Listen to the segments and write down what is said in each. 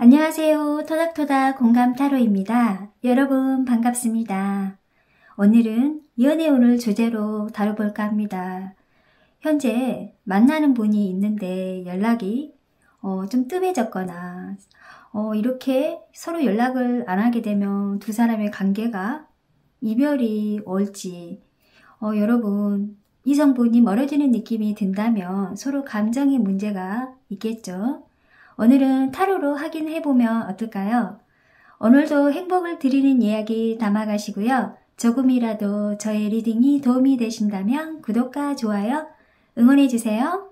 안녕하세요. 토닥토닥 공감타로입니다. 여러분 반갑습니다. 오늘은 연애운을 주제로 다뤄볼까 합니다. 현재 만나는 분이 있는데 연락이 좀 뜸해졌거나 이렇게 서로 연락을 안 하게 되면 두 사람의 관계가 이별이 올지 여러분 이성분이 멀어지는 느낌이 든다면 서로 감정의 문제가 있겠죠. 오늘은 타로로 확인해보면 어떨까요? 오늘도 행복을 드리는 이야기 담아가시고요. 조금이라도 저의 리딩이 도움이 되신다면 구독과 좋아요 응원해주세요.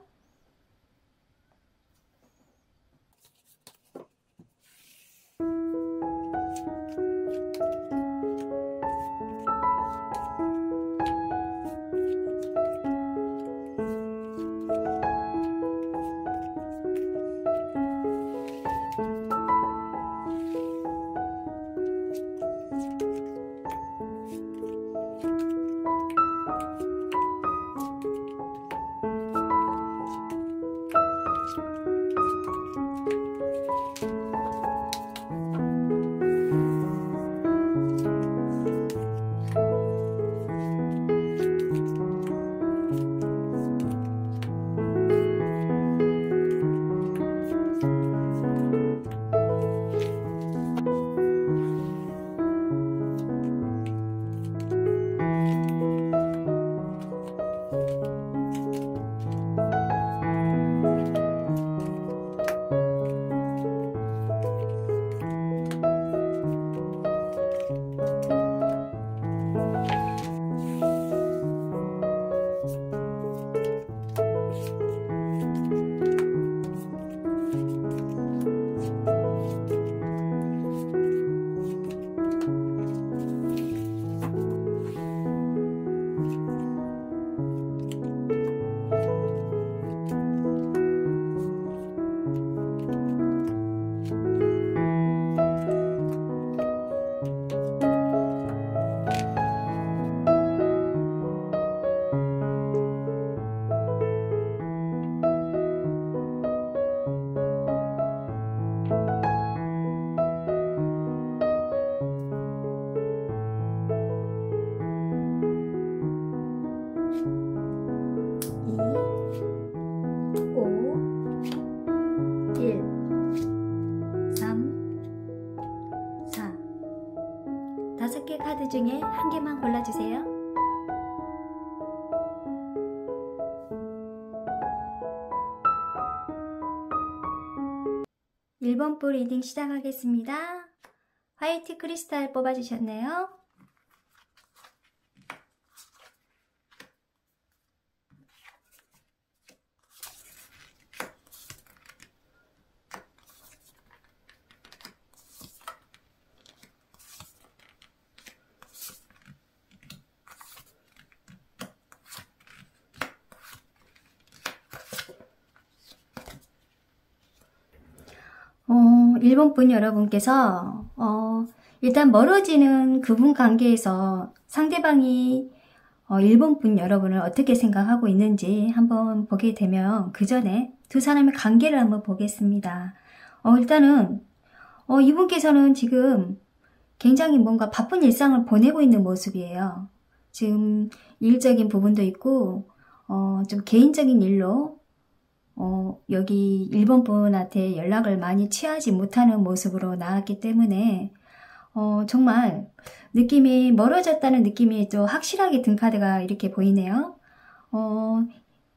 다섯 개 카드 중에 한 개만 골라주세요. 일 번 뿔 리딩 시작하겠습니다. 화이트 크리스탈 뽑아주셨네요. 일본 분 여러분께서 일단 멀어지는 그분 관계에서 상대방이 일본 분 여러분을 어떻게 생각하고 있는지 한번 보게 되면 그 전에 두 사람의 관계를 한번 보겠습니다. 일단은 이분께서는 지금 굉장히 뭔가 바쁜 일상을 보내고 있는 모습이에요. 지금 일적인 부분도 있고 좀 개인적인 일로 여기 일본 분한테 연락을 많이 취하지 못하는 모습으로 나왔기 때문에 정말 느낌이 멀어졌다는 느낌이 좀 확실하게 든 카드가 이렇게 보이네요.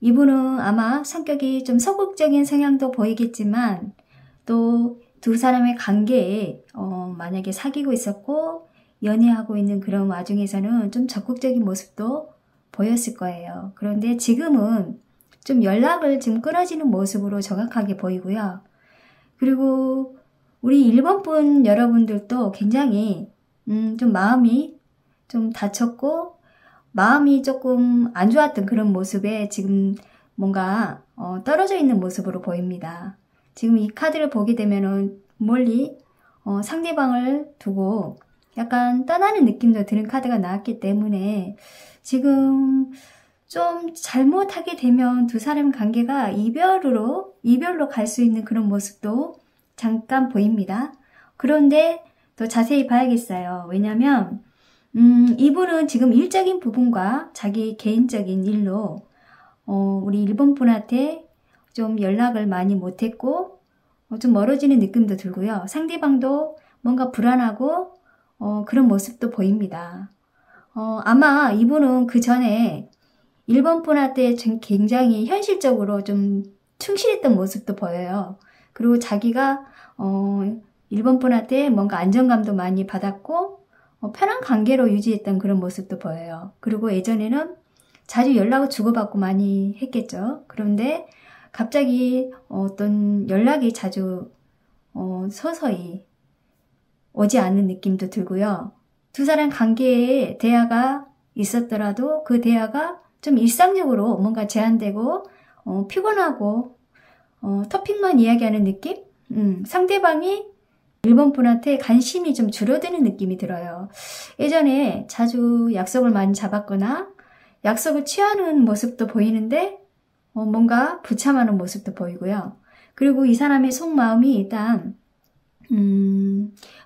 이분은 아마 성격이 좀 소극적인 성향도 보이겠지만 또 두 사람의 관계에 만약에 사귀고 있었고 연애하고 있는 그런 와중에서는 좀 적극적인 모습도 보였을 거예요. 그런데 지금은 좀 연락을 좀 끊어지는 모습으로 정확하게 보이고요. 그리고 우리 일본 분 여러분들도 굉장히 좀 마음이 좀 다쳤고 마음이 조금 안 좋았던 그런 모습에 지금 뭔가 떨어져 있는 모습으로 보입니다. 지금 이 카드를 보게 되면은 멀리 상대방을 두고 약간 떠나는 느낌도 드는 카드가 나왔기 때문에 지금 좀 잘못하게 되면 두 사람 관계가 이별로 갈 수 있는 그런 모습도 잠깐 보입니다. 그런데 더 자세히 봐야겠어요. 왜냐면 이분은 지금 일적인 부분과 자기 개인적인 일로 우리 일본 분한테 좀 연락을 많이 못했고 좀 멀어지는 느낌도 들고요. 상대방도 뭔가 불안하고 그런 모습도 보입니다. 아마 이분은 그 전에 일본 분한테 굉장히 현실적으로 좀 충실했던 모습도 보여요. 그리고 자기가 일본 분한테 뭔가 안정감도 많이 받았고 편한 관계로 유지했던 그런 모습도 보여요. 그리고 예전에는 자주 연락을 주고받고 많이 했겠죠. 그런데 갑자기 어떤 연락이 자주 서서히 오지 않는 느낌도 들고요. 두 사람 관계에 대화가 있었더라도 그 대화가 좀 일상적으로 뭔가 제한되고 피곤하고 토픽만 이야기하는 느낌? 상대방이 일본 분한테 관심이 좀 줄어드는 느낌이 들어요. 예전에 자주 약속을 많이 잡았거나 약속을 취하는 모습도 보이는데 뭔가 부참하는 모습도 보이고요. 그리고 이 사람의 속마음이 일단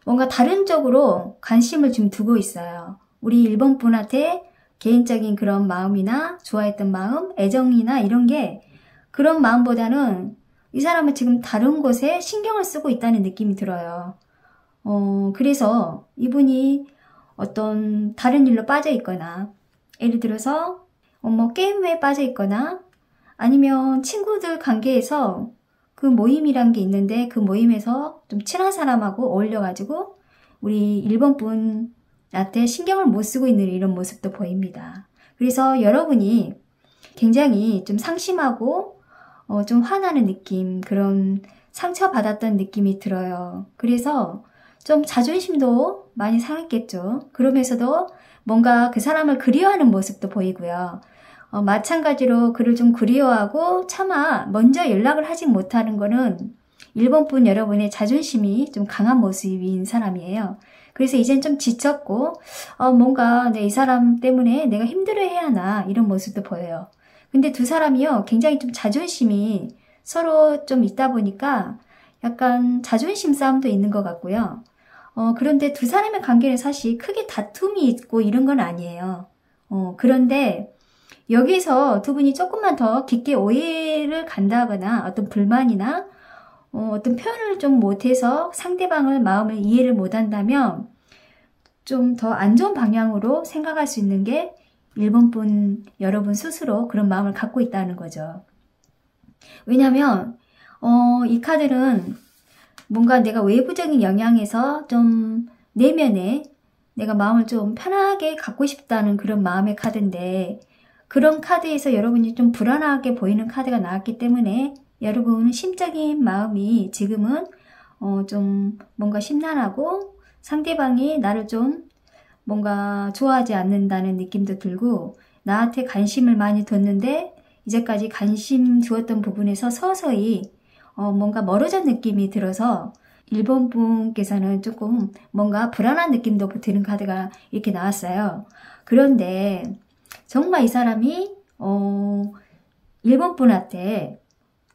뭔가 다른 쪽으로 관심을 좀 두고 있어요. 우리 일본 분한테 개인적인 그런 마음이나 좋아했던 마음, 애정이나 이런 게 그런 마음보다는 이 사람은 지금 다른 곳에 신경을 쓰고 있다는 느낌이 들어요. 그래서 이분이 어떤 다른 일로 빠져 있거나 예를 들어서 뭐 게임에 빠져 있거나 아니면 친구들 관계에서 그 모임이란 게 있는데 그 모임에서 좀 친한 사람하고 어울려가지고 우리 일본 분한테 신경을 못 쓰고 있는 이런 모습도 보입니다. 그래서 여러분이 굉장히 좀 상심하고 좀 화나는 느낌, 그런 상처받았던 느낌이 들어요. 그래서 좀 자존심도 많이 상했겠죠. 그러면서도 뭔가 그 사람을 그리워하는 모습도 보이고요. 마찬가지로 그를 좀 그리워하고 차마 먼저 연락을 하지 못하는 거는 일본 분 여러분의 자존심이 좀 강한 모습인 사람이에요. 그래서 이젠 좀 지쳤고 뭔가 이 사람 때문에 내가 힘들어해야 하나 이런 모습도 보여요. 근데 두 사람이요 굉장히 좀 자존심이 서로 좀 있다 보니까 약간 자존심 싸움도 있는 것 같고요. 그런데 두 사람의 관계는 사실 크게 다툼이 있고 이런 건 아니에요. 그런데 여기서 두 분이 조금만 더 깊게 오해를 간다거나 어떤 불만이나 어떤 표현을 좀 못해서 상대방을 마음을 이해를 못한다면 좀 더 안 좋은 방향으로 생각할 수 있는 게 일본 분 여러분 스스로 그런 마음을 갖고 있다는 거죠. 왜냐하면 이 카드는 뭔가 내가 외부적인 영향에서 좀 내면에 내가 마음을 좀 편하게 갖고 싶다는 그런 마음의 카드인데 그런 카드에서 여러분이 좀 불안하게 보이는 카드가 나왔기 때문에 여러분 심적인 마음이 지금은 좀 뭔가 심란하고 상대방이 나를 좀 뭔가 좋아하지 않는다는 느낌도 들고 나한테 관심을 많이 뒀는데 이제까지 관심 두었던 부분에서 서서히 뭔가 멀어진 느낌이 들어서 일본 분께서는 조금 뭔가 불안한 느낌도 드는 카드가 이렇게 나왔어요. 그런데 정말 이 사람이 일본 분한테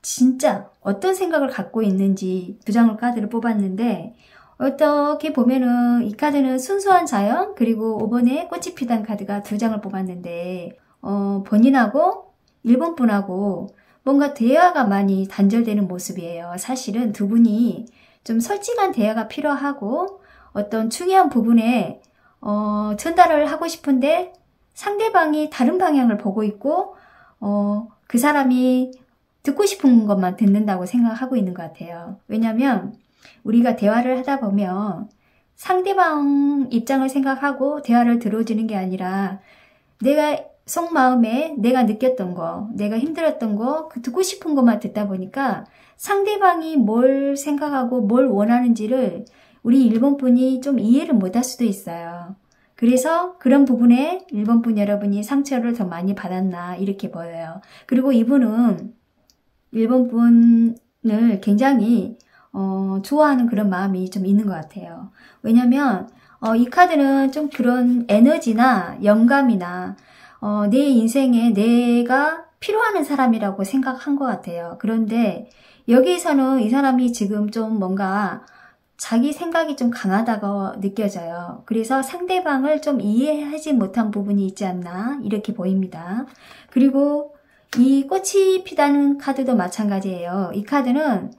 진짜 어떤 생각을 갖고 있는지 두 장의 카드를 뽑았는데 어떻게 보면은 이 카드는 순수한 자연 그리고 5번에 꽃이 피던 카드가 두 장을 뽑았는데 본인하고 일본 분하고 뭔가 대화가 많이 단절되는 모습이에요. 사실은 두 분이 좀 솔직한 대화가 필요하고 어떤 중요한 부분에 전달을 하고 싶은데 상대방이 다른 방향을 보고 있고 그 사람이 듣고 싶은 것만 듣는다고 생각하고 있는 것 같아요. 왜냐하면 우리가 대화를 하다 보면 상대방 입장을 생각하고 대화를 들어주는 게 아니라 내가 속마음에 내가 느꼈던 거, 내가 힘들었던 거, 그 듣고 싶은 것만 듣다 보니까 상대방이 뭘 생각하고 뭘 원하는지를 우리 일본 분이 좀 이해를 못할 수도 있어요. 그래서 그런 부분에 일본 분 여러분이 상처를 더 많이 받았나 이렇게 보여요. 그리고 이분은 일본 분을 굉장히 좋아하는 그런 마음이 좀 있는 것 같아요. 왜냐면 이 카드는 좀 그런 에너지나 영감이나 내 인생에 내가 필요하는 사람이라고 생각한 것 같아요. 그런데 여기에서는 이 사람이 지금 좀 뭔가 자기 생각이 좀 강하다고 느껴져요. 그래서 상대방을 좀 이해하지 못한 부분이 있지 않나 이렇게 보입니다. 그리고 이 꽃이 피다는 카드도 마찬가지예요. 이 카드는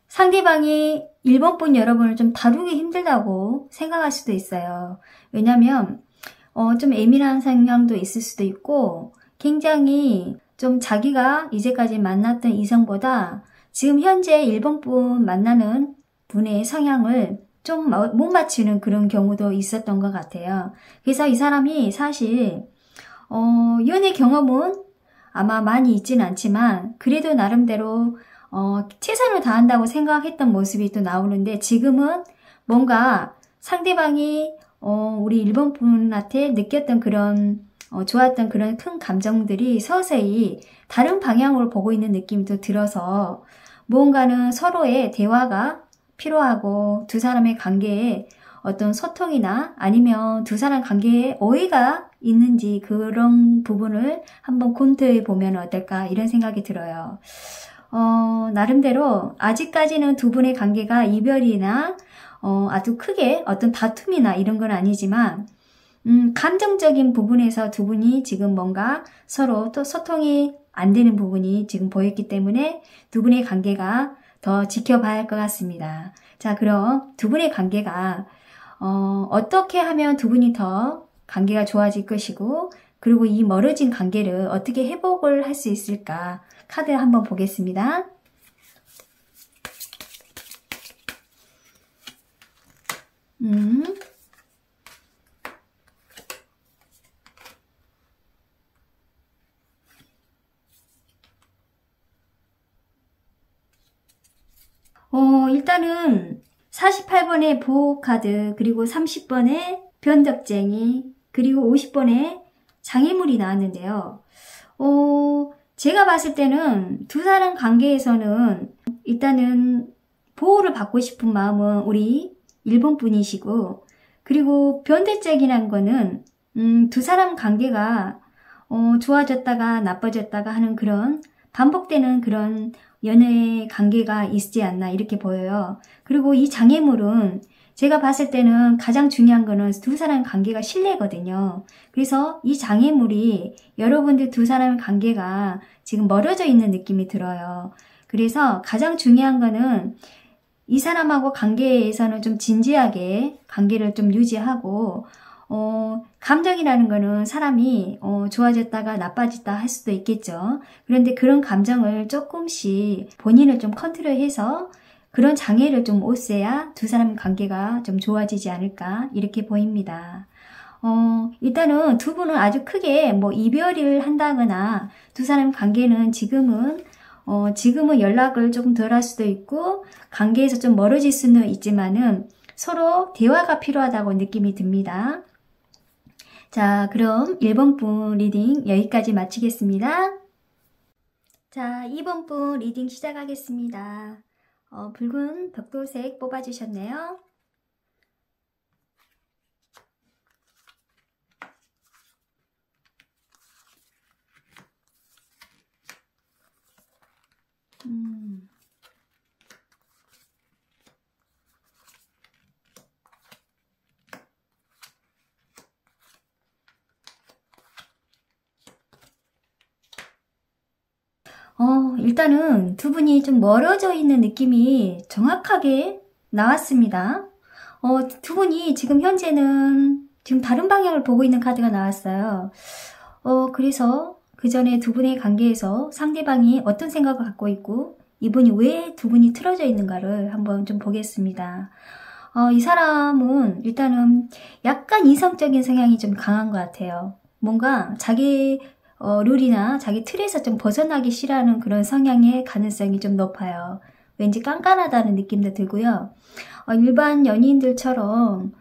상대방이 1번 분 여러분을 좀 다루기 힘들다고 생각할 수도 있어요. 왜냐면 좀 예민한 성향도 있을 수도 있고 굉장히 좀 자기가 이제까지 만났던 이성보다 지금 현재 1번 분 만나는 분의 성향을 좀 못 맞추는 그런 경우도 있었던 것 같아요. 그래서 이 사람이 사실 연애 경험은 아마 많이 있진 않지만 그래도 나름대로 최선을 다한다고 생각했던 모습이 또 나오는데 지금은 뭔가 상대방이 우리 일본 분한테 느꼈던 그런 좋았던 그런 큰 감정들이 서서히 다른 방향으로 보고 있는 느낌도 들어서 무언가는 서로의 대화가 필요하고 두 사람의 관계에 어떤 소통이나 아니면 두 사람 관계에 오해가 있는지 그런 부분을 한번 검토해 보면 어떨까 이런 생각이 들어요. 나름대로 아직까지는 두 분의 관계가 이별이나 아주 크게 어떤 다툼이나 이런 건 아니지만 감정적인 부분에서 두 분이 지금 뭔가 서로 또 소통이 안 되는 부분이 지금 보였기 때문에 두 분의 관계가 더 지켜봐야 할 것 같습니다. 자, 그럼 두 분의 관계가 어떻게 하면 두 분이 더 관계가 좋아질 것이고 그리고 이 멀어진 관계를 어떻게 회복을 할 수 있을까 카드 한번 보겠습니다. 일단은 48번의 보호카드, 그리고 30번의 변덕쟁이, 그리고 50번의 장애물이 나왔는데요. 제가 봤을 때는 두 사람 관계에서는 일단은 보호를 받고 싶은 마음은 우리 일본 분이시고, 그리고 변덕쟁이란 거는 두 사람 관계가 좋아졌다가 나빠졌다가 하는 그런 반복되는 그런 연애 관계가 있지 않나 이렇게 보여요. 그리고 이 장애물은 제가 봤을 때는 가장 중요한 거는 두 사람 관계가 신뢰거든요. 그래서 이 장애물이 여러분들 두 사람 관계가 지금 멀어져 있는 느낌이 들어요. 그래서 가장 중요한 거는 이 사람하고 관계에서는 좀 진지하게 관계를 좀 유지하고 감정이라는 거는 사람이 좋아졌다가 나빠졌다 할 수도 있겠죠. 그런데 그런 감정을 조금씩 본인을 좀 컨트롤해서 그런 장애를 좀 없애야 두 사람 관계가 좀 좋아지지 않을까 이렇게 보입니다. 일단은 두 분은 아주 크게 뭐 이별을 한다거나 두 사람 관계는 지금은 연락을 조금 덜 할 수도 있고 관계에서 좀 멀어질 수는 있지만은 서로 대화가 필요하다고 느낌이 듭니다. 자, 그럼 1번 분 리딩 여기까지 마치겠습니다. 자, 2번 분 리딩 시작하겠습니다. 붉은 벽돌색 뽑아주셨네요. 일단은 두 분이 좀 멀어져 있는 느낌이 정확하게 나왔습니다. 두 분이 지금 현재는 지금 다른 방향을 보고 있는 카드가 나왔어요. 그래서 그 전에 두 분의 관계에서 상대방이 어떤 생각을 갖고 있고 이분이 왜 두 분이 틀어져 있는가를 한번 좀 보겠습니다. 이 사람은 일단은 약간 이성적인 성향이 좀 강한 것 같아요. 뭔가 자기 룰이나 자기 틀에서 좀 벗어나기 싫어하는 그런 성향의 가능성이 좀 높아요. 왠지 깐깐하다는 느낌도 들고요. 일반 연인들처럼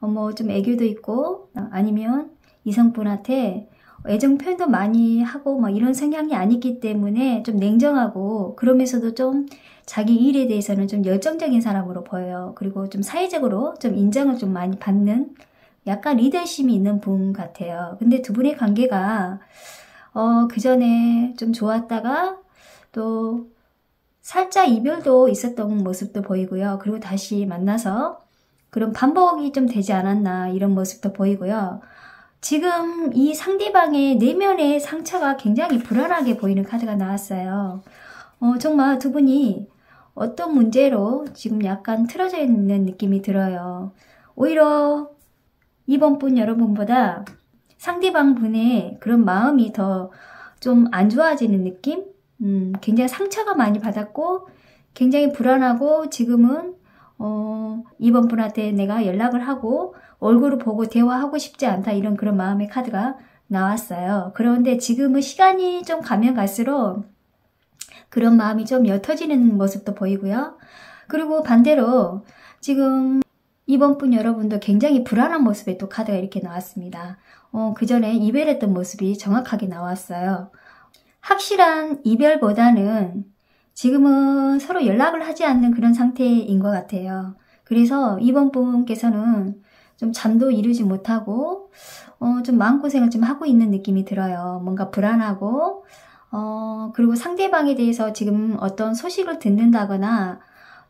뭐 좀 애교도 있고 아니면 이성분한테 애정 표현도 많이 하고 뭐 이런 성향이 아니기 때문에 좀 냉정하고 그러면서도 좀 자기 일에 대해서는 좀 열정적인 사람으로 보여요. 그리고 좀 사회적으로 좀 인정을 좀 많이 받는 약간 리더십이 있는 분 같아요. 근데 두 분의 관계가 그 전에 좀 좋았다가 또 살짝 이별도 있었던 모습도 보이고요. 그리고 다시 만나서 그런 반복이 좀 되지 않았나 이런 모습도 보이고요. 지금 이 상대방의 내면의 상처가 굉장히 불안하게 보이는 카드가 나왔어요. 정말 두 분이 어떤 문제로 지금 약간 틀어져 있는 느낌이 들어요. 오히려 이번 분 여러분보다 상대방 분의 그런 마음이 더 좀 안 좋아지는 느낌? 굉장히 상처가 많이 받았고 굉장히 불안하고 지금은 이번 분한테 내가 연락을 하고 얼굴을 보고 대화하고 싶지 않다 이런 그런 마음의 카드가 나왔어요. 그런데 지금은 시간이 좀 가면 갈수록 그런 마음이 좀 옅어지는 모습도 보이고요. 그리고 반대로 지금 이번 분 여러분도 굉장히 불안한 모습의 또 카드가 이렇게 나왔습니다. 그 전에 이별했던 모습이 정확하게 나왔어요. 확실한 이별보다는 지금은 서로 연락을 하지 않는 그런 상태인 것 같아요. 그래서 이번 분께서는 좀 잠도 이루지 못하고 좀 마음고생을 좀 하고 있는 느낌이 들어요. 뭔가 불안하고 그리고 상대방에 대해서 지금 어떤 소식을 듣는다거나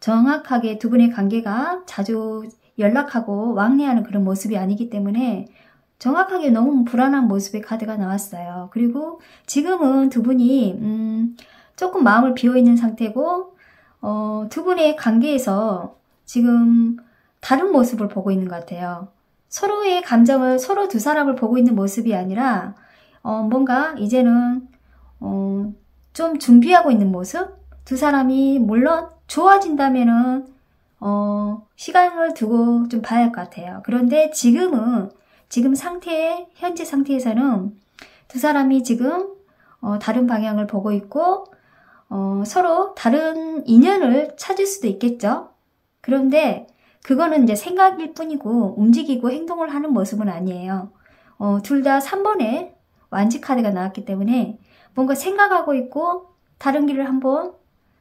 정확하게 두 분의 관계가 자주 연락하고 왕래하는 그런 모습이 아니기 때문에 정확하게 너무 불안한 모습의 카드가 나왔어요. 그리고 지금은 두 분이 조금 마음을 비워있는 상태고 두 분의 관계에서 지금 다른 모습을 보고 있는 것 같아요. 서로의 감정을 서로 두 사람을 보고 있는 모습이 아니라 뭔가 이제는 좀 준비하고 있는 모습? 두 사람이 물론 좋아진다면은 시간을 두고 좀 봐야 할 것 같아요. 그런데 지금 현재 상태에서는 두 사람이 지금 다른 방향을 보고 있고 서로 다른 인연을 찾을 수도 있겠죠. 그런데 그거는 이제 생각일 뿐이고 움직이고 행동을 하는 모습은 아니에요. 둘 다 3번에 완지 카드가 나왔기 때문에 뭔가 생각하고 있고 다른 길을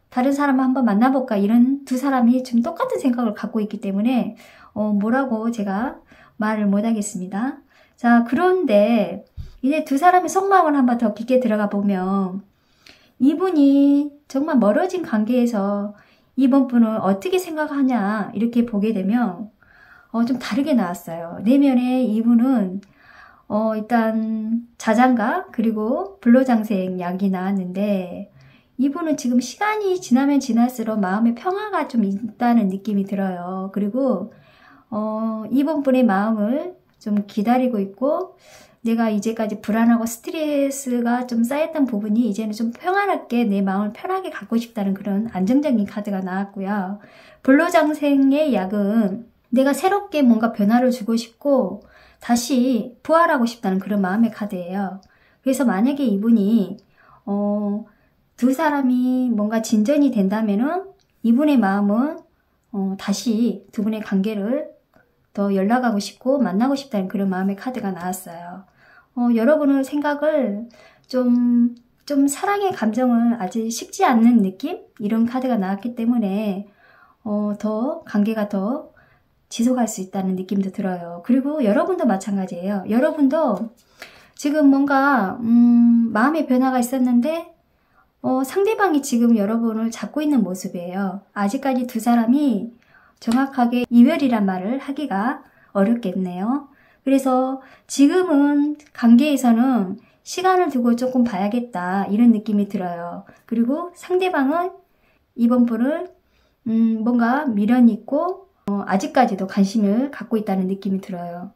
다른 사람을 한번 만나볼까 이런 두 사람이 좀 똑같은 생각을 갖고 있기 때문에 뭐라고 제가 말을 못 하겠습니다. 자, 그런데 이제 두 사람의 속마음을 한번 더 깊게 들어가 보면 이분이 정말 멀어진 관계에서 이번 분을 어떻게 생각하냐 이렇게 보게 되면 좀 다르게 나왔어요. 내면에 이분은 일단 자장가 그리고 불로장생 약이 나왔는데 이분은 지금 시간이 지나면 지날수록 마음의 평화가 좀 있다는 느낌이 들어요. 그리고 이번 분의 마음을 좀 기다리고 있고 내가 이제까지 불안하고 스트레스가 좀 쌓였던 부분이 이제는 좀 평안하게 내 마음을 편하게 갖고 싶다는 그런 안정적인 카드가 나왔고요. 불로장생의 약은 내가 새롭게 뭔가 변화를 주고 싶고 다시 부활하고 싶다는 그런 마음의 카드예요. 그래서 만약에 이분이 두 사람이 뭔가 진전이 된다면은 이분의 마음은 다시 두 분의 관계를 더 연락하고 싶고 만나고 싶다는 그런 마음의 카드가 나왔어요. 여러분의 생각을 좀 사랑의 감정을 아직 식지 않는 느낌? 이런 카드가 나왔기 때문에 더 관계가 더 지속할 수 있다는 느낌도 들어요. 그리고 여러분도 마찬가지예요. 여러분도 지금 뭔가 마음의 변화가 있었는데 상대방이 지금 여러분을 잡고 있는 모습이에요. 아직까지 두 사람이 정확하게 이별이란 말을 하기가 어렵겠네요. 그래서 지금은 관계에서는 시간을 두고 조금 봐야겠다 이런 느낌이 들어요. 그리고 상대방은 이번 분을 뭔가 미련이 있고 아직까지도 관심을 갖고 있다는 느낌이 들어요.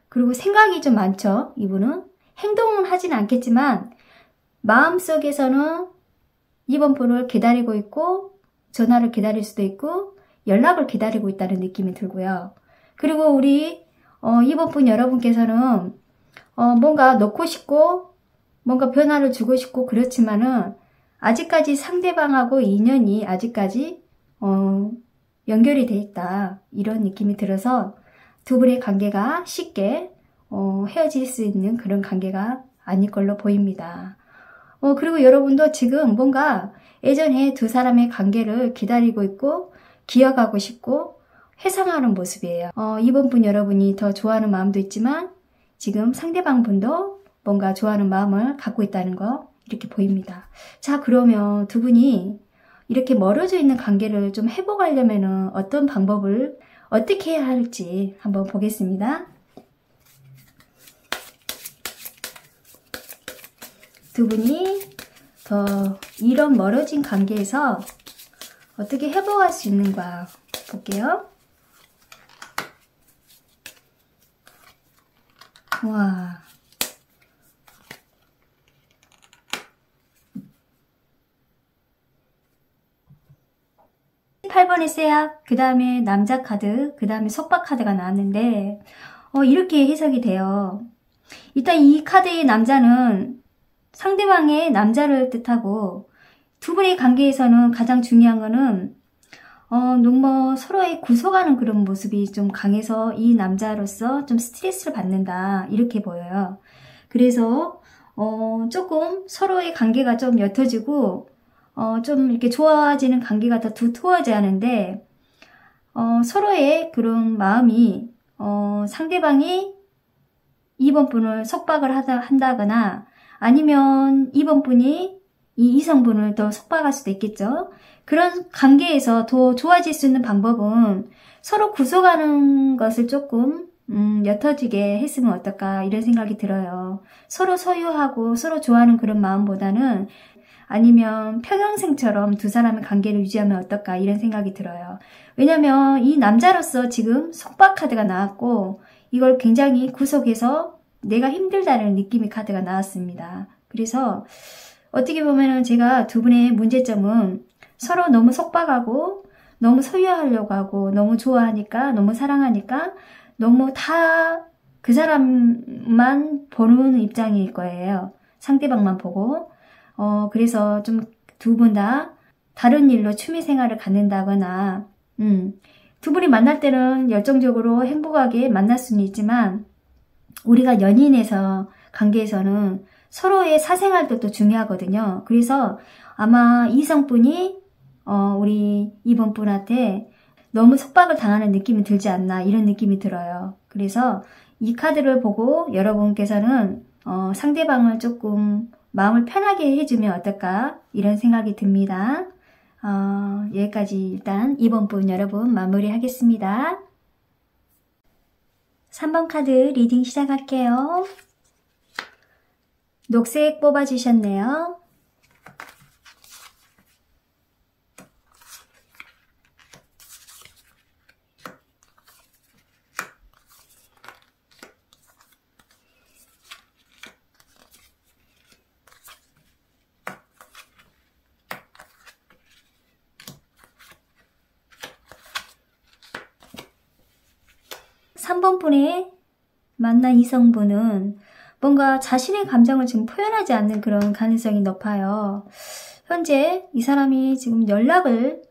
그리고 생각이 좀 많죠. 이분은 행동은 하진 않겠지만 마음속에서는 이번 분을 기다리고 있고 전화를 기다릴 수도 있고 연락을 기다리고 있다는 느낌이 들고요. 그리고 우리 이번 분 여러분께서는 뭔가 놓고 싶고 뭔가 변화를 주고 싶고 그렇지만은 아직까지 상대방하고 인연이 아직까지 연결이 돼 있다 이런 느낌이 들어서 두 분의 관계가 쉽게 헤어질 수 있는 그런 관계가 아닐 걸로 보입니다. 그리고 여러분도 지금 뭔가 예전에 두 사람의 관계를 기다리고 있고 기억하고 싶고 회상하는 모습이에요. 이번 분 여러분이 더 좋아하는 마음도 있지만 지금 상대방 분도 뭔가 좋아하는 마음을 갖고 있다는 거 이렇게 보입니다. 자, 그러면 두 분이 이렇게 멀어져 있는 관계를 좀 회복하려면 어떤 방법을 어떻게 해야 할지 한번 보겠습니다. 두 분이 더 이런 멀어진 관계에서 어떻게 회복할 수 있는가 볼게요. 와. 8번의 쇠약, 그 다음에 남자 카드, 그 다음에 속박 카드가 나왔는데 이렇게 해석이 돼요. 일단 이 카드의 남자는 상대방의 남자를 뜻하고 두 분의 관계에서는 가장 중요한 거는 너무 서로의 구속하는 그런 모습이 좀 강해서 이 남자로서 좀 스트레스를 받는다 이렇게 보여요. 그래서 조금 서로의 관계가 좀 옅어지고 좀 이렇게 좋아지는 관계가 더 두터워져야 하는데 서로의 그런 마음이 상대방이 2번 분을 속박을 한다거나 아니면 2번 분이 이 이성분을 더 속박할 수도 있겠죠. 그런 관계에서 더 좋아질 수 있는 방법은 서로 구속하는 것을 조금 옅어지게 했으면 어떨까 이런 생각이 들어요. 서로 소유하고 서로 좋아하는 그런 마음보다는 아니면 평형생처럼 두 사람의 관계를 유지하면 어떨까 이런 생각이 들어요. 왜냐면 이 남자로서 지금 속박 카드가 나왔고 이걸 굉장히 구속해서 내가 힘들다는 느낌의 카드가 나왔습니다. 그래서 어떻게 보면은 제가 두 분의 문제점은 서로 너무 속박하고 너무 소유하려고 하고 너무 좋아하니까 너무 사랑하니까 너무 다 그 사람만 보는 입장일 거예요. 상대방만 보고 그래서 좀 두 분 다 다른 일로 취미생활을 갖는다거나 두 분이 만날 때는 열정적으로 행복하게 만날 수는 있지만 우리가 연인에서 관계에서는 서로의 사생활도 또 중요하거든요. 그래서 아마 이성분이 우리 2번 분한테 너무 속박을 당하는 느낌이 들지 않나 이런 느낌이 들어요. 그래서 이 카드를 보고 여러분께서는 상대방을 조금 마음을 편하게 해주면 어떨까 이런 생각이 듭니다. 여기까지 일단 2번 분 여러분 마무리하겠습니다. 3번 카드 리딩 시작할게요. 녹색 뽑아주셨네요. 삼 번 분의 만난 이성분은 뭔가 자신의 감정을 지금 표현하지 않는 그런 가능성이 높아요. 현재 이 사람이 지금 연락을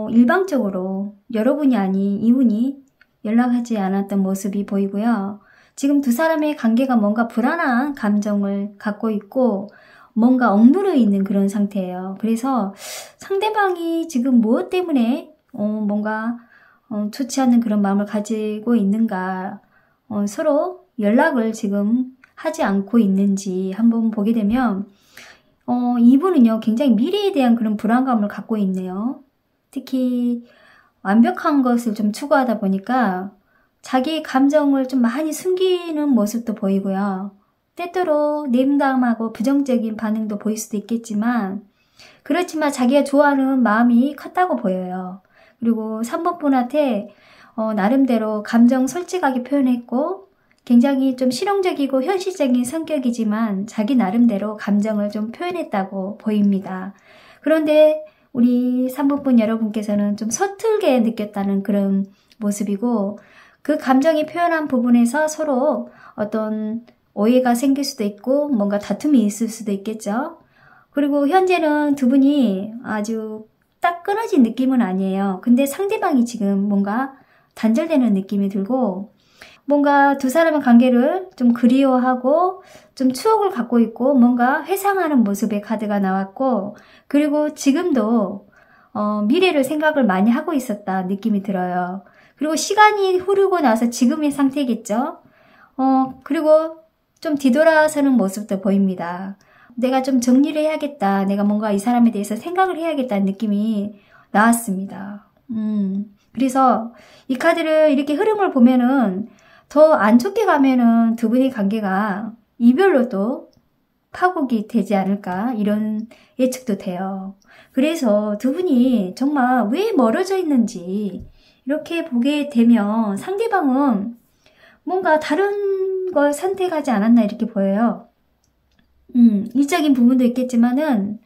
일방적으로 여러분이 아닌 이분이 연락하지 않았던 모습이 보이고요. 지금 두 사람의 관계가 뭔가 불안한 감정을 갖고 있고 뭔가 억누르 있는 그런 상태예요. 그래서 상대방이 지금 무엇 때문에 뭔가 좋지 않은 그런 마음을 가지고 있는가 서로 연락을 지금 하지 않고 있는지 한번 보게 되면 이분은요 굉장히 미래에 대한 그런 불안감을 갖고 있네요. 특히 완벽한 것을 좀 추구하다 보니까 자기의 감정을 좀 많이 숨기는 모습도 보이고요. 때때로 냉담하고 부정적인 반응도 보일 수도 있겠지만 그렇지만 자기가 좋아하는 마음이 컸다고 보여요. 그리고 3번 분한테 나름대로 감정 솔직하게 표현했고 굉장히 좀 실용적이고 현실적인 성격이지만 자기 나름대로 감정을 좀 표현했다고 보입니다. 그런데 우리 3번 분 여러분께서는 좀 서툴게 느꼈다는 그런 모습이고 그 감정이 표현한 부분에서 서로 어떤 오해가 생길 수도 있고 뭔가 다툼이 있을 수도 있겠죠. 그리고 현재는 두 분이 아주 딱 끊어진 느낌은 아니에요. 근데 상대방이 지금 뭔가 단절되는 느낌이 들고 뭔가 두 사람의 관계를 좀 그리워하고 좀 추억을 갖고 있고 뭔가 회상하는 모습의 카드가 나왔고 그리고 지금도 미래를 생각을 많이 하고 있었다 느낌이 들어요. 그리고 시간이 흐르고 나서 지금의 상태겠죠. 그리고 좀 뒤돌아서는 모습도 보입니다. 내가 좀 정리를 해야겠다. 내가 뭔가 이 사람에 대해서 생각을 해야겠다는 느낌이 나왔습니다. 그래서 이 카드를 이렇게 흐름을 보면은 더 안 좋게 가면은 두 분의 관계가 이별로도 파국이 되지 않을까 이런 예측도 돼요. 그래서 두 분이 정말 왜 멀어져 있는지 이렇게 보게 되면 상대방은 뭔가 다른 걸 선택하지 않았나 이렇게 보여요. 일적인 부분도 있겠지만은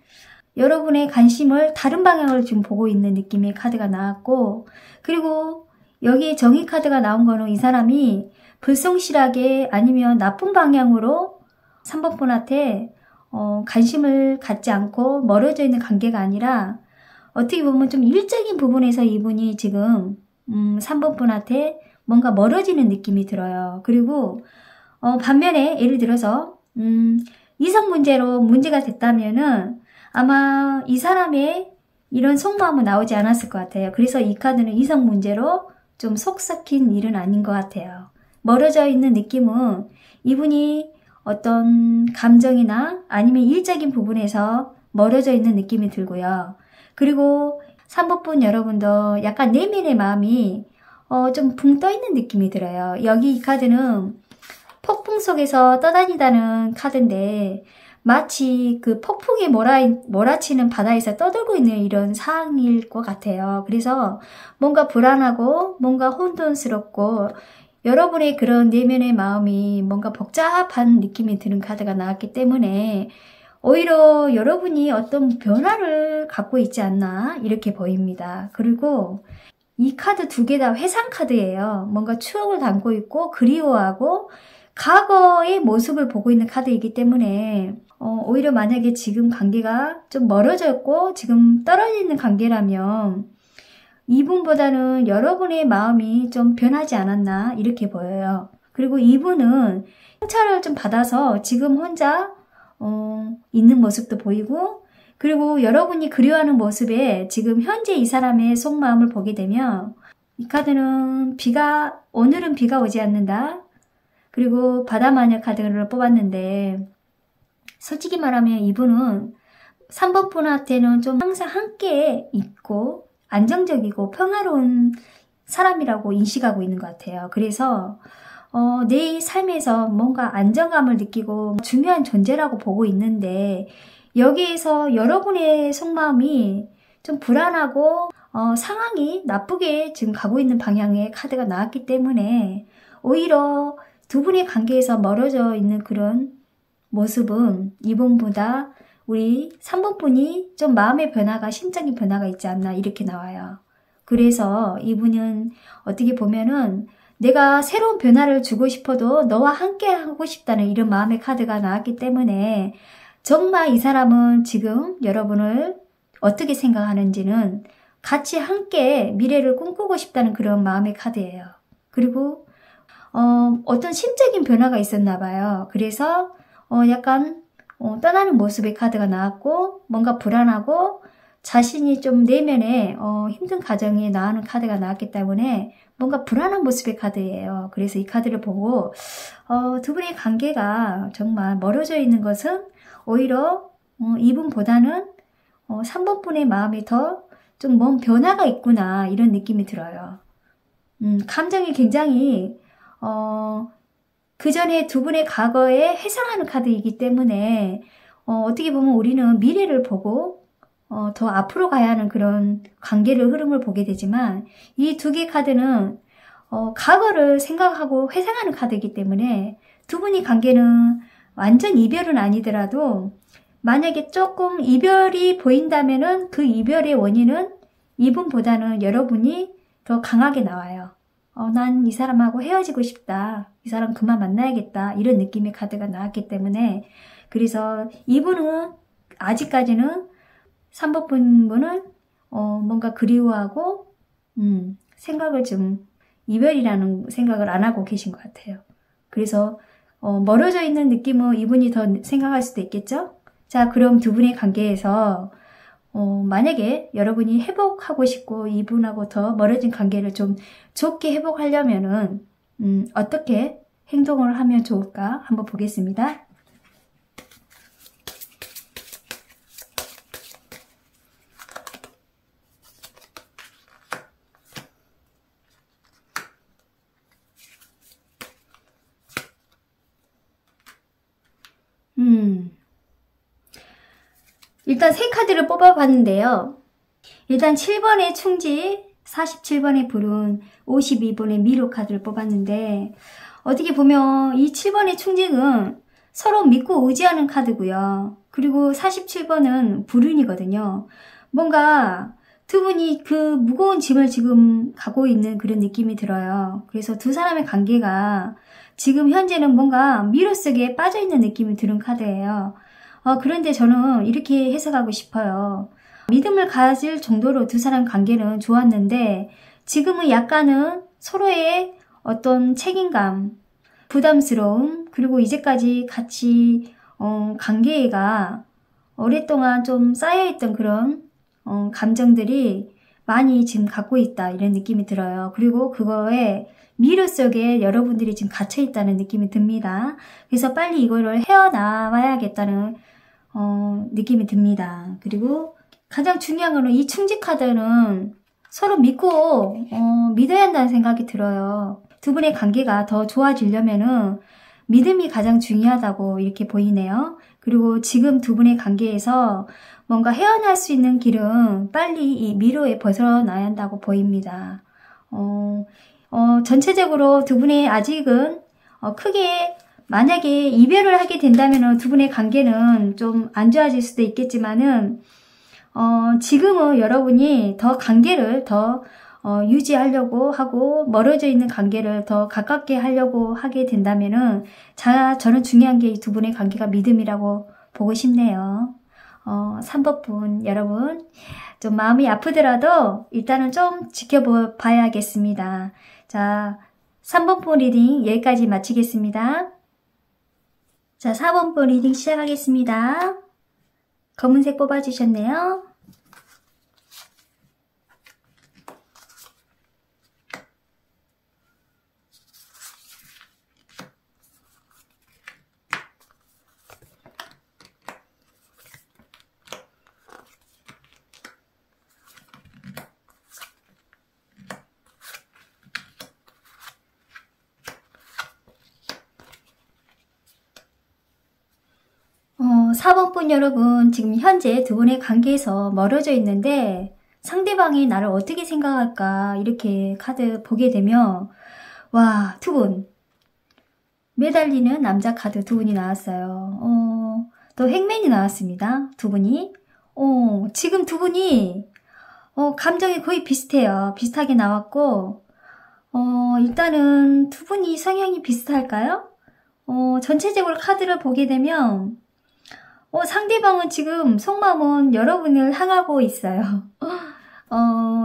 여러분의 관심을 다른 방향을 지금 보고 있는 느낌의 카드가 나왔고, 그리고 여기에 정의 카드가 나온 거는 이 사람이 불성실하게 아니면 나쁜 방향으로 3번 분한테 관심을 갖지 않고 멀어져 있는 관계가 아니라 어떻게 보면 좀 일적인 부분에서 이분이 지금 3번 분한테 뭔가 멀어지는 느낌이 들어요. 그리고 반면에 예를 들어서 이성 문제로 문제가 됐다면은 아마 이 사람의 이런 속마음은 나오지 않았을 것 같아요. 그래서 이 카드는 이성 문제로 좀 속 썩힌 일은 아닌 것 같아요. 멀어져 있는 느낌은 이분이 어떤 감정이나 아니면 일적인 부분에서 멀어져 있는 느낌이 들고요. 그리고 3번분 여러분도 약간 내면의 마음이 좀 붕 떠 있는 느낌이 들어요. 여기 이 카드는 폭풍 속에서 떠다니다는 카드인데 마치 그 폭풍이 몰아치는 바다에서 떠들고 있는 이런 상황일 것 같아요. 그래서 뭔가 불안하고 뭔가 혼돈스럽고 여러분의 그런 내면의 마음이 뭔가 복잡한 느낌이 드는 카드가 나왔기 때문에 오히려 여러분이 어떤 변화를 갖고 있지 않나 이렇게 보입니다. 그리고 이 카드 두 개 다 회상 카드예요. 뭔가 추억을 담고 있고 그리워하고 과거의 모습을 보고 있는 카드이기 때문에 오히려 만약에 지금 관계가 좀 멀어졌고 지금 떨어져 있는 관계라면 이분보다는 여러분의 마음이 좀 변하지 않았나 이렇게 보여요. 그리고 이분은 상처를 좀 받아서 지금 혼자 있는 모습도 보이고 그리고 여러분이 그리워하는 모습에 지금 현재 이 사람의 속마음을 보게 되면 이 카드는 오늘은 비가 오지 않는다. 그리고 바다마녀 카드를 뽑았는데 솔직히 말하면 이분은 3번 분한테는 좀 항상 함께 있고 안정적이고 평화로운 사람이라고 인식하고 있는 것 같아요. 그래서 내 삶에서 뭔가 안정감을 느끼고 중요한 존재라고 보고 있는데 여기에서 여러분의 속마음이 좀 불안하고 상황이 나쁘게 지금 가고 있는 방향의 카드가 나왔기 때문에 오히려 두 분의 관계에서 멀어져 있는 그런 모습은 이분보다 우리 3번 분이 좀 마음의 변화가 심적인 변화가 있지 않나 이렇게 나와요. 그래서 이분은 어떻게 보면은 내가 새로운 변화를 주고 싶어도 너와 함께 하고 싶다는 이런 마음의 카드가 나왔기 때문에 정말 이 사람은 지금 여러분을 어떻게 생각하는지는 같이 함께 미래를 꿈꾸고 싶다는 그런 마음의 카드예요. 그리고 어떤 심적인 변화가 있었나 봐요. 그래서 약간 떠나는 모습의 카드가 나왔고 뭔가 불안하고 자신이 좀 내면에 힘든 가정에 나오는 카드가 나왔기 때문에 뭔가 불안한 모습의 카드예요. 그래서 이 카드를 보고 두 분의 관계가 정말 멀어져 있는 것은 오히려 이분보다는 3번 분의 마음이 더 좀 뭔 변화가 있구나 이런 느낌이 들어요. 감정이 굉장히 그 전에 두 분의 과거에 회상하는 카드이기 때문에 어떻게 보면 우리는 미래를 보고 더 앞으로 가야 하는 그런 관계를 흐름을 보게 되지만 이 두 개 카드는 과거를 생각하고 회상하는 카드이기 때문에 두 분의 관계는 완전 이별은 아니더라도 만약에 조금 이별이 보인다면은 그 이별의 원인은 이분보다는 여러분이 더 강하게 나와요. 난 이 사람하고 헤어지고 싶다. 이 사람 그만 만나야겠다. 이런 느낌의 카드가 나왔기 때문에 그래서 이분은 아직까지는 3번 분은 뭔가 그리워하고 생각을 좀 이별이라는 생각을 안 하고 계신 것 같아요. 그래서 멀어져 있는 느낌은 이분이 더 생각할 수도 있겠죠? 자, 그럼 두 분의 관계에서 만약에 여러분이 회복하고 싶고 이분하고 더 멀어진 관계를 좀 좋게 회복하려면은 어떻게 행동을 하면 좋을까 한번 보겠습니다. 일단 세 카드를 뽑아봤는데요. 일단 7번의 충지, 47번의 불운, 52번의 미로 카드를 뽑았는데 어떻게 보면 이 7번의 충직은 서로 믿고 의지하는 카드고요. 그리고 47번은 불운이거든요. 뭔가 두 분이 그 무거운 짐을 지금 갖고 있는 그런 느낌이 들어요. 그래서 두 사람의 관계가 지금 현재는 뭔가 미로 속에 빠져있는 느낌이 드는 카드예요. 그런데 저는 이렇게 해석하고 싶어요. 믿음을 가질 정도로 두 사람 관계는 좋았는데 지금은 약간은 서로의 어떤 책임감, 부담스러움, 그리고 이제까지 같이 관계가 오랫동안 좀 쌓여있던 그런 감정들이 많이 지금 갖고 있다 이런 느낌이 들어요. 그리고 그거에 미로 속에 여러분들이 지금 갇혀있다는 느낌이 듭니다. 그래서 빨리 이거를 헤어나와야겠다는 느낌이 듭니다. 그리고 가장 중요한 거는 이 충직 카드는 서로 믿고 믿어야 한다는 생각이 들어요. 두 분의 관계가 더 좋아지려면은 믿음이 가장 중요하다고 이렇게 보이네요. 그리고 지금 두 분의 관계에서 뭔가 헤어날 수 있는 길은 빨리 이 미로에 벗어나야 한다고 보입니다. 전체적으로 두 분의 아직은 크게 만약에 이별을 하게 된다면 두 분의 관계는 좀 안 좋아질 수도 있겠지만은 지금은 여러분이 더 관계를 더 유지하려고 하고 멀어져 있는 관계를 더 가깝게 하려고 하게 된다면은 저는 중요한 게 이 두 분의 관계가 믿음이라고 보고 싶네요. 3번 분 여러분 좀 마음이 아프더라도 일단은 좀 지켜봐야겠습니다. 자, 3번 분 리딩 여기까지 마치겠습니다. 자, 4번 분 리딩 시작하겠습니다. 검은색 뽑아주셨네요. 어, 4번 분 여러분, 지금 현재 두 분의 관계에서 멀어져 있는데 상대방이 나를 어떻게 생각할까 이렇게 카드 보게 되면 와, 두 분 매달리는 남자 카드 두 분이 나왔어요. 또 행맨이 나왔습니다. 두 분이 지금 두 분이 감정이 거의 비슷해요. 비슷하게 나왔고 일단은 두 분이 성향이 비슷할까요? 전체적으로 카드를 보게 되면 상대방은 지금 속마음은 여러분을 향하고 있어요.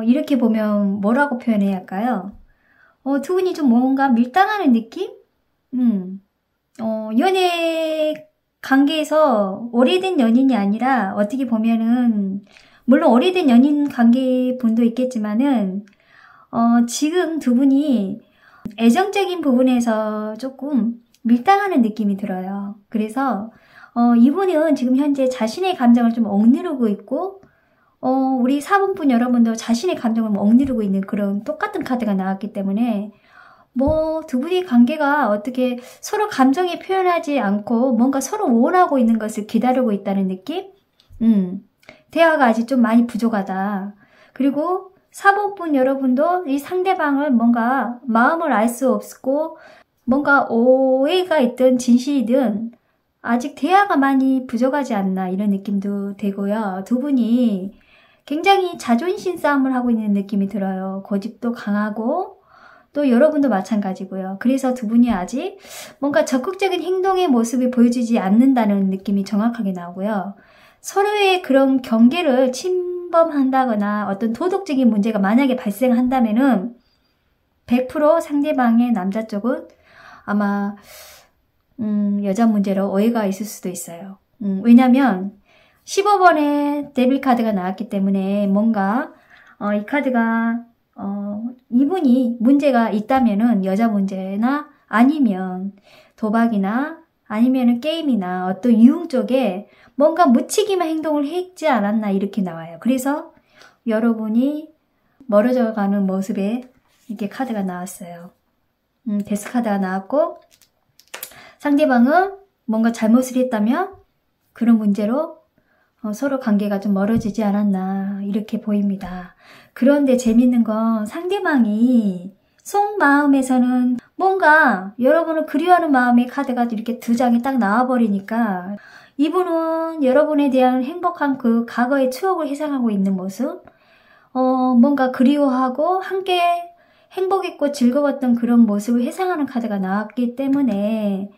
이렇게 보면 뭐라고 표현해야 할까요? 두 분이 좀 뭔가 밀당하는 느낌? 연애 관계에서 오래된 연인이 아니라 어떻게 보면은 물론 오래된 연인 관계 분도 있겠지만은 지금 두 분이 애정적인 부분에서 조금 밀당하는 느낌이 들어요. 그래서 이분은 지금 현재 자신의 감정을 좀 억누르고 있고 우리 4번분 여러분도 자신의 감정을 억누르고 있는 그런 똑같은 카드가 나왔기 때문에 뭐 두 분의 관계가 어떻게 서로 감정에 표현하지 않고 뭔가 서로 원하고 있는 것을 기다리고 있다는 느낌? 대화가 아직 좀 많이 부족하다. 그리고 4번분 여러분도 이 상대방을 뭔가 마음을 알 수 없고 뭔가 오해가 있든 진실이든 아직 대화가 많이 부족하지 않나 이런 느낌도 되고요. 두 분이 굉장히 자존심 싸움을 하고 있는 느낌이 들어요. 고집도 강하고 또 여러분도 마찬가지고요. 그래서 두 분이 아직 뭔가 적극적인 행동의 모습이 보여주지 않는다는 느낌이 정확하게 나오고요. 서로의 그런 경계를 침범한다거나 어떤 도덕적인 문제가 만약에 발생한다면은 100% 상대방의 남자 쪽은 아마 여자 문제로 오해가 있을 수도 있어요. 왜냐면 15번의 데빌 카드가 나왔기 때문에 뭔가 이 카드가 이분이 문제가 있다면은 여자 문제나 아니면 도박이나 아니면은 게임이나 어떤 유흥 쪽에 뭔가 묻히기만 행동을 했지 않았나 이렇게 나와요. 그래서 여러분이 멀어져 가는 모습에 이렇게 카드가 나왔어요. 데스 카드가 나왔고 상대방은 뭔가 잘못을 했다면 그런 문제로 서로 관계가 좀 멀어지지 않았나 이렇게 보입니다. 그런데 재밌는 건 상대방이 속마음에서는 뭔가 여러분을 그리워하는 마음의 카드가 이렇게 두 장이 딱 나와버리니까 이분은 여러분에 대한 행복한 그 과거의 추억을 회상하고 있는 모습, 뭔가 그리워하고 함께 행복했고 즐거웠던 그런 모습을 회상하는 카드가 나왔기 때문에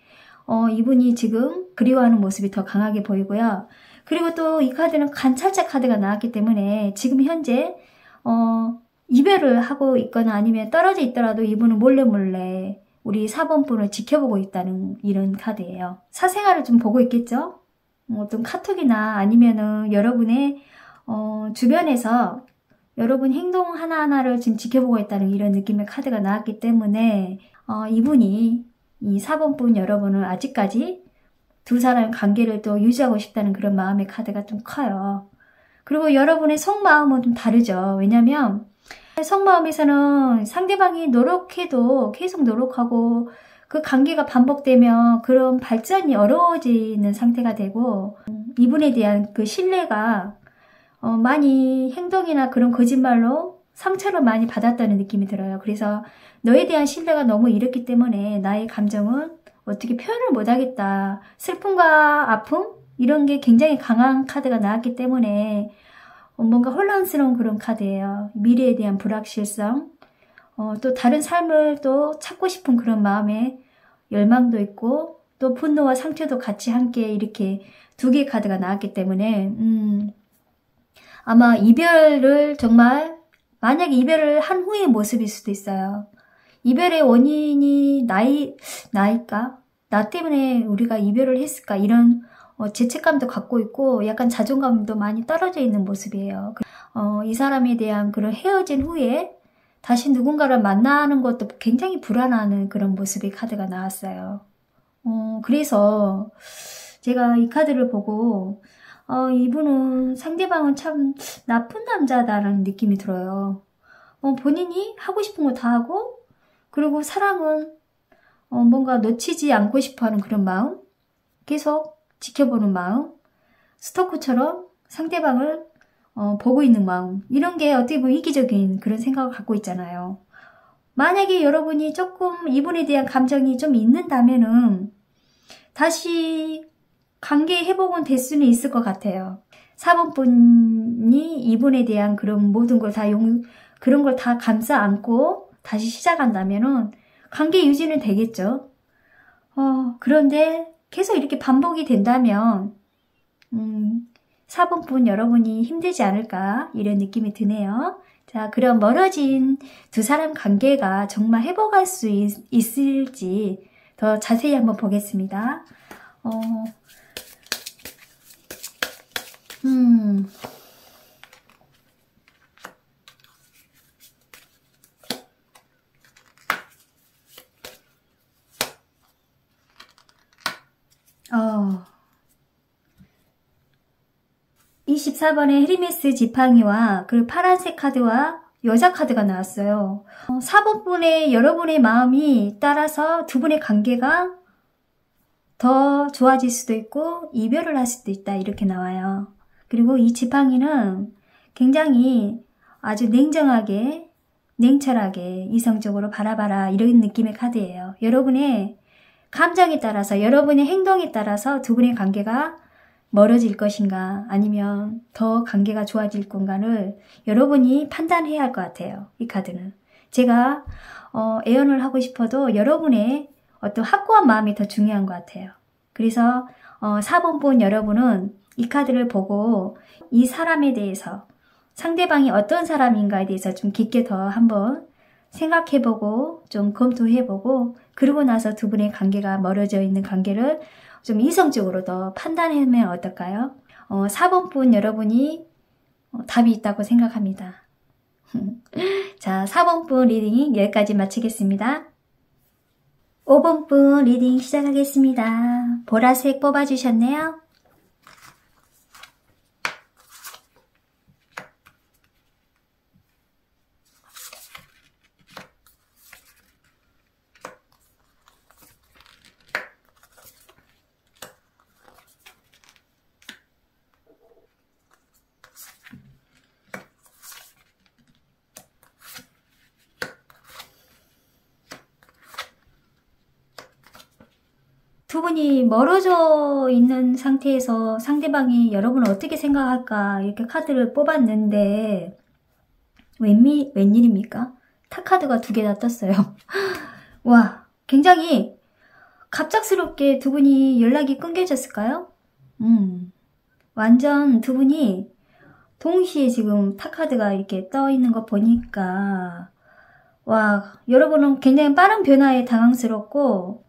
이분이 지금 그리워하는 모습이 더 강하게 보이고요. 그리고 또 이 카드는 관찰자 카드가 나왔기 때문에 지금 현재 이별을 하고 있거나 아니면 떨어져 있더라도 이분은 몰래 우리 4번 분을 지켜보고 있다는 이런 카드예요. 사생활을 좀 보고 있겠죠? 어떤 카톡이나 아니면은 여러분의 주변에서 여러분 행동 하나하나를 지금 지켜보고 있다는 이런 느낌의 카드가 나왔기 때문에 이분이 이 4번 분 여러분을 아직까지 두 사람의 관계를 또 유지하고 싶다는 그런 마음의 카드가 좀 커요. 그리고 여러분의 속마음은 좀 다르죠. 왜냐면 속마음에서는 상대방이 노력해도 계속 노력하고 그 관계가 반복되면 그런 발전이 어려워지는 상태가 되고 이분에 대한 그 신뢰가 많이 행동이나 그런 거짓말로 상처를 많이 받았다는 느낌이 들어요. 그래서 너에 대한 신뢰가 너무 이렇기 때문에 나의 감정은 어떻게 표현을 못하겠다. 슬픔과 아픔? 이런 게 굉장히 강한 카드가 나왔기 때문에 뭔가 혼란스러운 그런 카드예요. 미래에 대한 불확실성, 또 다른 삶을 또 찾고 싶은 그런 마음에 열망도 있고 또 분노와 상처도 같이 함께 이렇게 두 개의 카드가 나왔기 때문에 아마 이별을 정말 만약에 이별을 한 후의 모습일 수도 있어요. 이별의 원인이 나일까? 나 때문에 우리가 이별을 했을까? 이런 죄책감도 갖고 있고 약간 자존감도 많이 떨어져 있는 모습이에요. 이 사람에 대한 그런 헤어진 후에 다시 누군가를 만나는 것도 굉장히 불안한 그런 모습의 카드가 나왔어요. 그래서 제가 이 카드를 보고 이분은 상대방은 참 나쁜 남자다라는 느낌이 들어요. 본인이 하고 싶은 거 다 하고 그리고 사랑은 뭔가 놓치지 않고 싶어하는 그런 마음, 계속 지켜보는 마음, 스토커처럼 상대방을 보고 있는 마음, 이런 게 어떻게 보면 이기적인 그런 생각을 갖고 있잖아요. 만약에 여러분이 조금 이분에 대한 감정이 좀 있는다면은 다시 관계 회복은 될 수는 있을 것 같아요. 4번 분이 이분에 대한 그런 모든 걸 그런 걸 다 감싸 안고 다시 시작한다면은 관계 유지는 되겠죠. 그런데 계속 이렇게 반복이 된다면 4번 분 여러분이 힘들지 않을까 이런 느낌이 드네요. 자, 그럼 멀어진 두 사람 관계가 정말 회복할 수 있을지 더 자세히 한번 보겠습니다. 어, 24번의 헤르메스 지팡이와 그 파란색 카드와 여자 카드가 나왔어요. 4번 분의 여러분의 마음이 따라서 두 분의 관계가 더 좋아질 수도 있고 이별을 할 수도 있다 이렇게 나와요. 그리고 이 지팡이는 굉장히 아주 냉정하게 냉철하게 이성적으로 바라봐라 이런 느낌의 카드예요. 여러분의 감정에 따라서 여러분의 행동에 따라서 두 분의 관계가 멀어질 것인가 아니면 더 관계가 좋아질 건가를 여러분이 판단해야 할 것 같아요. 이 카드는. 제가 애언을 하고 싶어도 여러분의 어떤 확고한 마음이 더 중요한 것 같아요. 그래서 4번 분 여러분은 이 카드를 보고 이 사람에 대해서 상대방이 어떤 사람인가에 대해서 좀 깊게 더 한번 생각해보고 좀 검토해보고 그러고 나서 두 분의 관계가 멀어져 있는 관계를 좀 이성적으로 더 판단하면 어떨까요? 4번 분 여러분이 답이 있다고 생각합니다. 자, 4번 분 리딩 여기까지 마치겠습니다. 5번 분 리딩 시작하겠습니다. 보라색 뽑아주셨네요. 두 분이 멀어져 있는 상태에서 상대방이 여러분을 어떻게 생각할까 이렇게 카드를 뽑았는데 웬일입니까? 타카드가 2개나 떴어요. 와, 굉장히 갑작스럽게 두 분이 연락이 끊겨졌을까요? 완전 두 분이 동시에 지금 타카드가 이렇게 떠 있는 거 보니까 와, 여러분은 굉장히 빠른 변화에 당황스럽고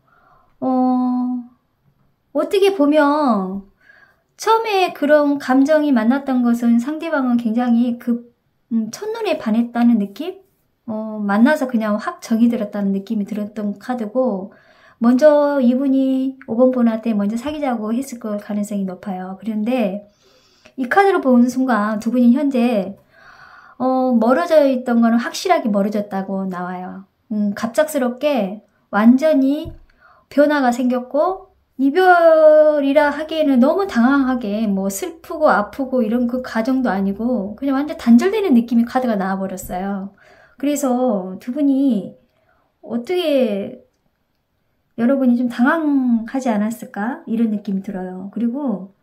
어떻게 보면 처음에 그런 감정이 만났던 것은 상대방은 굉장히 첫눈에 반했다는 느낌? 만나서 그냥 확 정이 들었다는 느낌이 들었던 카드고 먼저 이분이 5번 분한테 먼저 사귀자고 했을 걸 가능성이 높아요. 그런데 이 카드를 보는 순간 두 분이 현재 멀어져 있던 거는 확실하게 멀어졌다고 나와요. 갑작스럽게 완전히 변화가 생겼고 이별이라 하기에는 너무 당황하게 뭐 슬프고 아프고 이런 그 과정도 아니고 그냥 완전 단절되는 느낌의 카드가 나와버렸어요. 그래서 두 분이 어떻게 여러분이 좀 당황하지 않았을까? 이런 느낌이 들어요. 그리고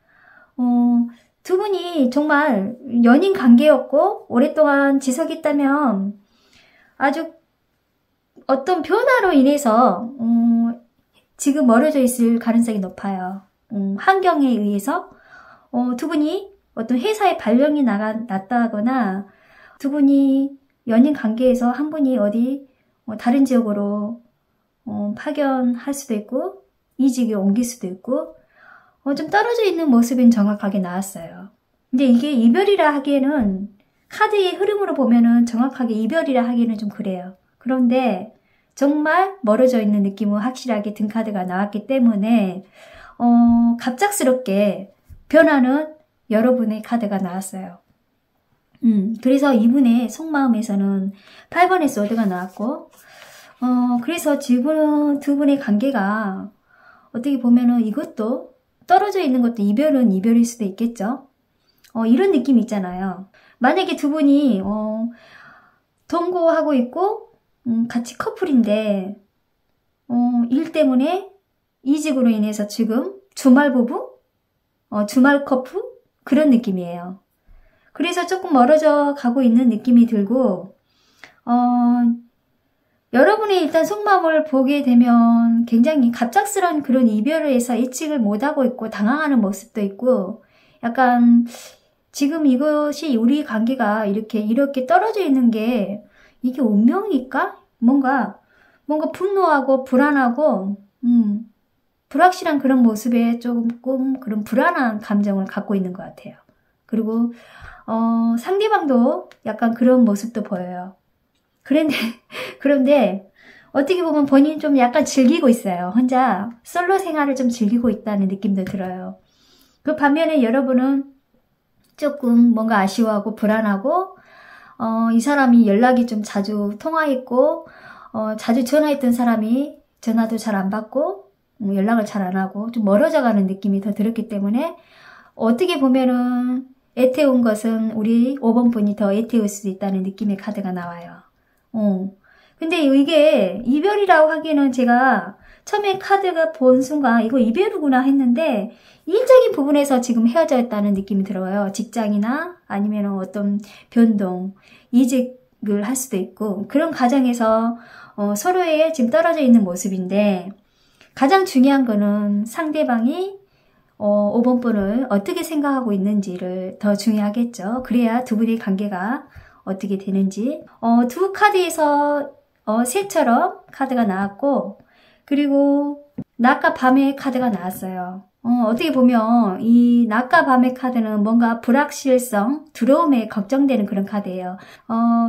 두 분이 정말 연인 관계였고 오랫동안 지속했다면 아주 어떤 변화로 인해서 지금 멀어져 있을 가능성이 높아요. 환경에 의해서 두 분이 어떤 회사에 발령이 났다거나 두 분이 연인 관계에서 한 분이 어디 다른 지역으로 파견할 수도 있고 이직에 옮길 수도 있고 좀 떨어져 있는 모습은 정확하게 나왔어요. 근데 이게 이별이라 하기에는 카드의 흐름으로 보면은 정확하게 이별이라 하기에는 좀 그래요. 그런데 정말 멀어져 있는 느낌은 확실하게 등 카드가 나왔기 때문에 갑작스럽게 변하는 여러분의 카드가 나왔어요. 그래서 이분의 속마음에서는 8번의 소드가 나왔고 그래서 지금 두 분의 관계가 어떻게 보면은 이것도 떨어져 있는 것도 이별은 이별일 수도 있겠죠. 이런 느낌이 있잖아요. 만약에 두 분이 동거하고 있고 같이 커플인데 일 때문에 이직으로 인해서 지금 주말 부부? 주말 커플? 그런 느낌이에요. 그래서 조금 멀어져 가고 있는 느낌이 들고 여러분의 일단 속마음을 보게 되면 굉장히 갑작스러운 그런 이별을 해서 예측을 못하고 있고 당황하는 모습도 있고 약간 지금 이것이 우리 관계가 이렇게 떨어져 있는 게 이게 운명일까? 뭔가 분노하고 불안하고 불확실한 그런 모습에 조금 그런 불안한 감정을 갖고 있는 것 같아요. 그리고 상대방도 약간 그런 모습도 보여요. 그런데 어떻게 보면 본인이 좀 약간 즐기고 있어요. 혼자 솔로 생활을 좀 즐기고 있다는 느낌도 들어요. 그 반면에 여러분은 조금 뭔가 아쉬워하고 불안하고 이 사람이 연락이 좀 자주 통화했고 자주 전화했던 사람이 전화도 잘 안 받고 연락을 잘 안 하고 좀 멀어져 가는 느낌이 더 들었기 때문에 어떻게 보면은 애태운 것은 우리 5번 분이 더 애태울 수도 있다는 느낌의 카드가 나와요. 근데 이게 이별이라고 하기에는 제가 처음에 카드가 본 순간 이거 이별이구나 했는데 일적인 부분에서 지금 헤어져 있다는 느낌이 들어요. 직장이나 아니면 어떤 변동, 이직을 할 수도 있고 그런 과정에서 서로의 지금 떨어져 있는 모습인데 가장 중요한 거는 상대방이 5번 분을 어떻게 생각하고 있는지를 더 중요하겠죠. 그래야 두 분의 관계가 어떻게 되는지 두 카드에서 새처럼 카드가 나왔고 그리고 낮과 밤의 카드가 나왔어요. 어떻게 보면 이 낮과 밤의 카드는 뭔가 불확실성, 두려움에 걱정되는 그런 카드예요.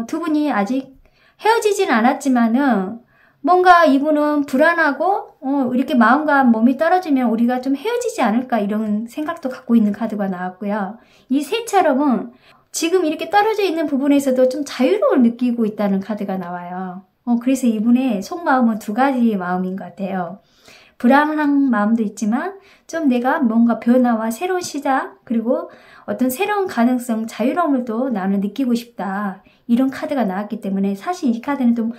두 분이 아직 헤어지진 않았지만은 뭔가 이분은 불안하고 이렇게 마음과 몸이 떨어지면 우리가 좀 헤어지지 않을까 이런 생각도 갖고 있는 카드가 나왔고요. 이 새처럼은 지금 이렇게 떨어져 있는 부분에서도 좀 자유로움을 느끼고 있다는 카드가 나와요. 그래서 이분의 속마음은 두 가지 마음인 것 같아요. 불안한 마음도 있지만 좀 내가 뭔가 변화와 새로운 시작 그리고 어떤 새로운 가능성, 자유로움을 또 나는 느끼고 싶다. 이런 카드가 나왔기 때문에 사실 이 카드는 좀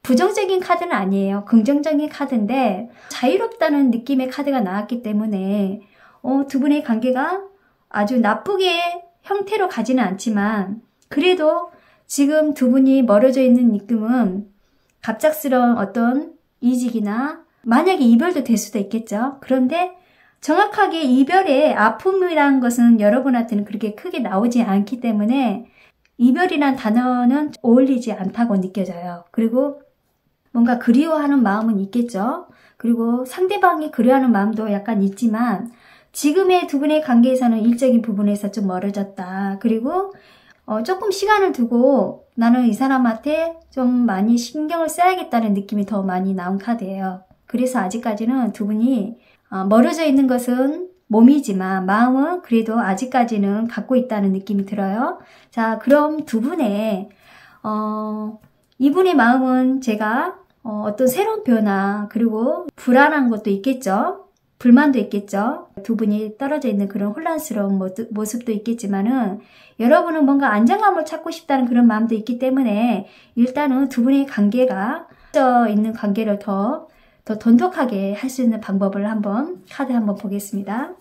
부정적인 카드는 아니에요. 긍정적인 카드인데 자유롭다는 느낌의 카드가 나왔기 때문에 두 분의 관계가 아주 나쁘게 형태로 가지는 않지만 그래도 지금 두 분이 멀어져 있는 느낌은 갑작스러운 어떤 이직이나 만약에 이별도 될 수도 있겠죠. 그런데 정확하게 이별의 아픔이라는 것은 여러분한테는 그렇게 크게 나오지 않기 때문에 이별이란 단어는 어울리지 않다고 느껴져요. 그리고 뭔가 그리워하는 마음은 있겠죠. 그리고 상대방이 그리워하는 마음도 약간 있지만 지금의 두 분의 관계에서는 일적인 부분에서 좀 멀어졌다. 그리고 조금 시간을 두고 나는 이 사람한테 좀 많이 신경을 써야겠다는 느낌이 더 많이 나온 카드예요. 그래서 아직까지는 두 분이 멀어져 있는 것은 몸이지만 마음은 그래도 아직까지는 갖고 있다는 느낌이 들어요. 자, 그럼 두 분의 이분의 마음은 제가 어떤 새로운 변화 그리고 불안한 것도 있겠죠. 불만도 있겠죠. 두 분이 떨어져 있는 그런 혼란스러운 모습도 있겠지만은 여러분은 뭔가 안정감을 찾고 싶다는 그런 마음도 있기 때문에 일단은 두 분의 관계가 있는 관계를 더 돈독하게 할 수 있는 방법을 카드 한번 보겠습니다.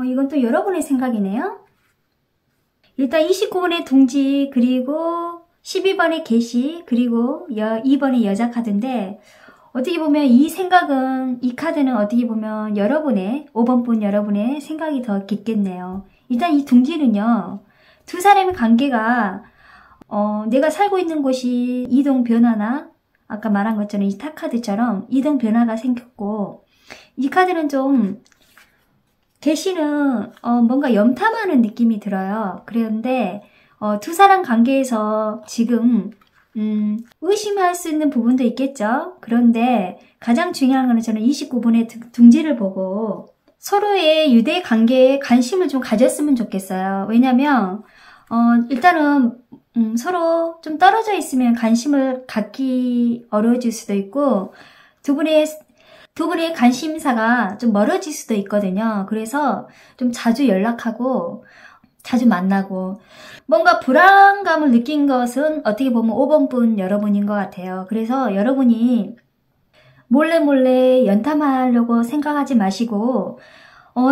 이건 또 여러분의 생각이네요. 일단 29번의 둥지, 그리고 12번의 계시, 그리고 2번의 여자 카드인데 어떻게 보면 이 카드는 어떻게 보면 5번 분 여러분의 생각이 더 깊겠네요. 일단 이 둥지는요, 두 사람의 관계가 내가 살고 있는 곳이 이동 변화나 아까 말한 것처럼 이 탑카드처럼 이동 변화가 생겼고 이 카드는 좀 계시는 뭔가 염탐하는 느낌이 들어요. 그런데 두 사람 관계에서 지금 의심할 수 있는 부분도 있겠죠. 그런데 가장 중요한 거는 저는 29번의 둥지를 보고 서로의 유대 관계에 관심을 좀 가졌으면 좋겠어요. 왜냐면 일단은 서로 좀 떨어져 있으면 관심을 갖기 어려워질 수도 있고 두 분의 관심사가 좀 멀어질 수도 있거든요. 그래서 좀 자주 연락하고 자주 만나고 뭔가 불안감을 느낀 것은 어떻게 보면 5번 분 여러분인 것 같아요. 그래서 여러분이 몰래 연탐하려고 생각하지 마시고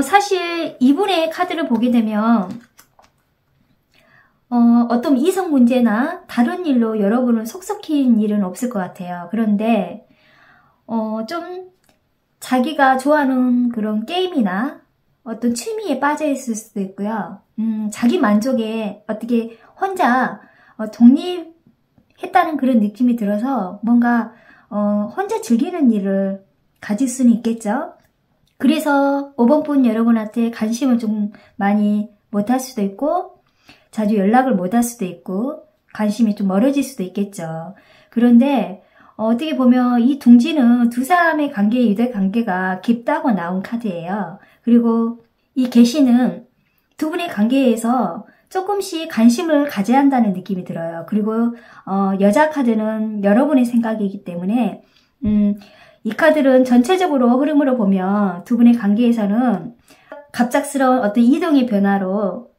사실 이분의 카드를 보게 되면 어떤 이성 문제나 다른 일로 여러분을 속썩인 일은 없을 것 같아요. 그런데 좀 자기가 좋아하는 그런 게임이나 어떤 취미에 빠져 있을 수도 있고요. 자기 만족에 어떻게 혼자 독립했다는 그런 느낌이 들어서 뭔가 혼자 즐기는 일을 가질 수는 있겠죠. 그래서 5번 분 여러분한테 관심을 좀 많이 못할 수도 있고 자주 연락을 못할 수도 있고 관심이 좀 멀어질 수도 있겠죠. 그런데 어떻게 보면 이 둥지는 두 사람의 유대 관계가 깊다고 나온 카드예요. 그리고 이 계시는 두 분의 관계에서 조금씩 관심을 가져야 한다는 느낌이 들어요. 그리고 여자 카드는 여러분의 생각이기 때문에 이 카드는 전체적으로 흐름으로 보면 두 분의 관계에서는 갑작스러운 어떤 이동의 변화로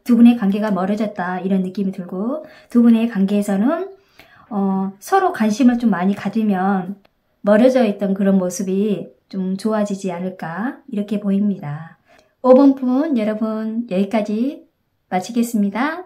두 분의 관계가 멀어졌다 이런 느낌이 들고 두 분의 관계에서는 서로 관심을 좀 많이 가지면 멀어져 있던 그런 모습이 좀 좋아지지 않을까 이렇게 보입니다. 5번 분 여러분 여기까지 마치겠습니다.